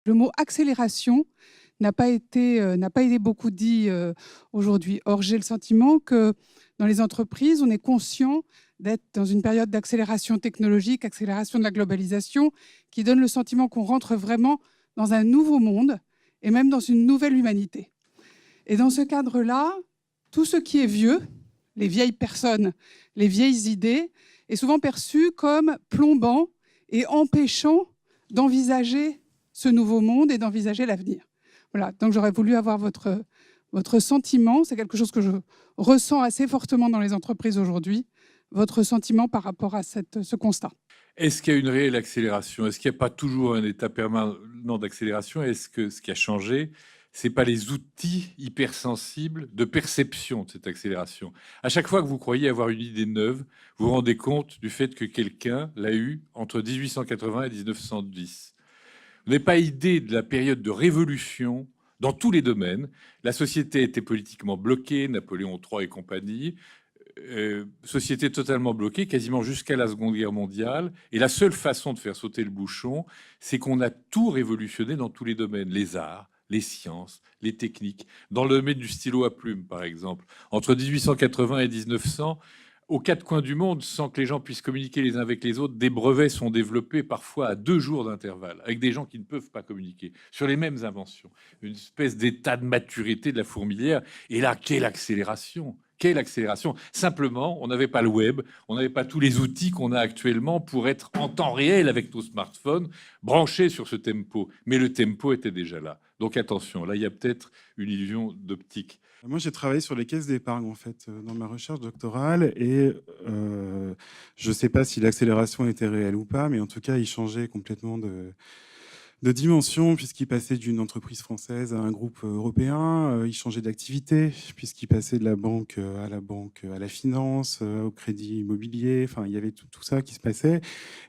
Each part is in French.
Le mot accélération n'a pas été beaucoup dit aujourd'hui. Or, j'ai le sentiment que dans les entreprises, on est conscient d'être dans une période d'accélération technologique, accélération de la globalisation, qui donne le sentiment qu'on rentre vraiment dans un nouveau monde et même dans une nouvelle humanité. Et dans ce cadre-là, tout ce qui est vieux, les vieilles personnes, les vieilles idées, est souvent perçu comme plombant et empêchant d'envisager ce nouveau monde et d'envisager l'avenir. Voilà, donc j'aurais voulu avoir votre sentiment, c'est quelque chose que je ressens assez fortement dans les entreprises aujourd'hui, votre sentiment par rapport à ce constat. Est-ce qu'il y a une réelle accélération? Est-ce qu'il n'y a pas toujours un état permanent d'accélération? Est-ce que ce qui a changé, ce n'est pas les outils hypersensibles de perception de cette accélération? À chaque fois que vous croyez avoir une idée neuve, vous vous rendez compte du fait que quelqu'un l'a eue entre 1880 et 1910. Vous n'avez pas idée de la période de révolution dans tous les domaines. La société était politiquement bloquée, Napoléon III et compagnie, société totalement bloquée, quasiment jusqu'à la Seconde Guerre mondiale. Et la seule façon de faire sauter le bouchon, c'est qu'on a tout révolutionné dans tous les domaines, les arts, les sciences, les techniques. Dans le domaine du stylo à plume, par exemple, entre 1880 et 1900, aux quatre coins du monde, sans que les gens puissent communiquer les uns avec les autres, des brevets sont développés parfois à 2 jours d'intervalle, avec des gens qui ne peuvent pas communiquer, sur les mêmes inventions. Une espèce d'état de maturité de la fourmilière. Et là, quelle accélération! Quelle accélération! Simplement, on n'avait pas le web, on n'avait pas tous les outils qu'on a actuellement pour être en temps réel avec nos smartphones, branchés sur ce tempo. Mais le tempo était déjà là. Donc attention, là, il y a peut-être une illusion d'optique. Moi, j'ai travaillé sur les caisses d'épargne, en fait, dans ma recherche doctorale. Et je ne sais pas si l'accélération était réelle ou pas, mais en tout cas, il changeait complètement de dimension, puisqu'il passait d'une entreprise française à un groupe européen. Il changeait d'activité, puisqu'il passait de la banque, à la finance, au crédit immobilier. Enfin, il y avait tout ça qui se passait.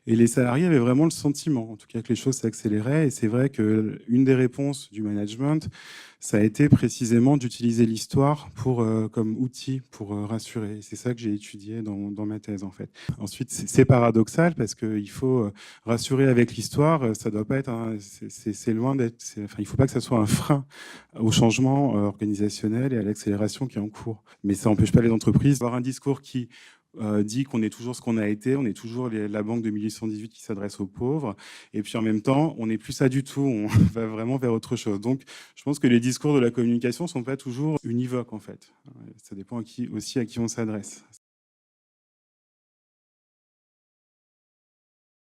Et les salariés avaient vraiment le sentiment, en tout cas, que les choses s'accéléraient. Et c'est vrai qu'une des réponses du management, ça a été précisément d'utiliser l'histoire comme outil pour rassurer. C'est ça que j'ai étudié dans ma thèse, en fait. Ensuite, c'est paradoxal parce qu'il faut rassurer avec l'histoire. Ça doit pas être c'est loin d'être. Enfin, il faut pas que ça soit un frein au changement organisationnel et à l'accélération qui est en cours. Mais ça n'empêche pas les entreprises d'avoir un discours qui dit qu'on est toujours ce qu'on a été, on est toujours la banque de 1818 qui s'adresse aux pauvres, et puis en même temps, on n'est plus ça du tout, on va vraiment vers autre chose. Donc, je pense que les discours de la communication ne sont pas toujours univoques, en fait. Ça dépend aussi à qui on s'adresse.